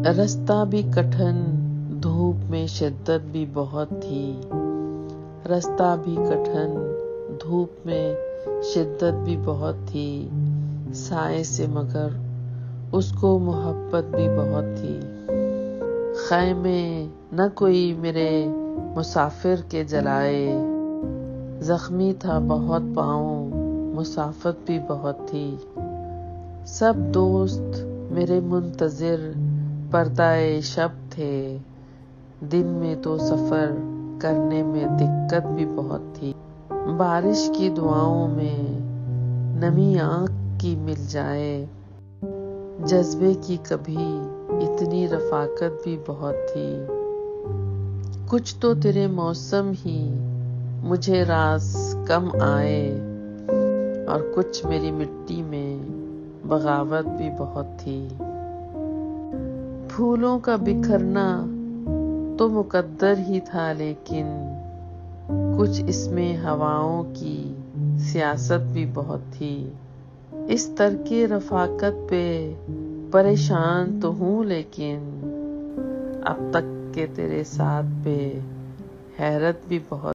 रास्ता भी कठिन, धूप में शिद्दत भी बहुत थी। रास्ता भी कठिन, धूप में शिद्दत भी बहुत थी। साए से मगर उसको मोहब्बत भी बहुत थी। खैमे न कोई मेरे मुसाफिर के जलाए, जख्मी था बहुत पाँव, मुसाफत भी बहुत थी। सब दोस्त मेरे मुंतजिर पर्दाए शब थे, दिन में तो सफर करने में दिक्कत भी बहुत थी। बारिश की दुआओं में नमी आँख की मिल जाए, जज्बे की कभी इतनी रफाकत भी बहुत थी। कुछ तो तेरे मौसम ही मुझे रास कम आए, और कुछ मेरी मिट्टी में बगावत भी बहुत थी। फूलों का बिखरना तो मुकद्दर ही था, लेकिन कुछ इसमें हवाओं की सियासत भी बहुत थी। इस तरके रफाकत पे परेशान तो हूँ, लेकिन अब तक के तेरे साथ पे हैरत भी बहुत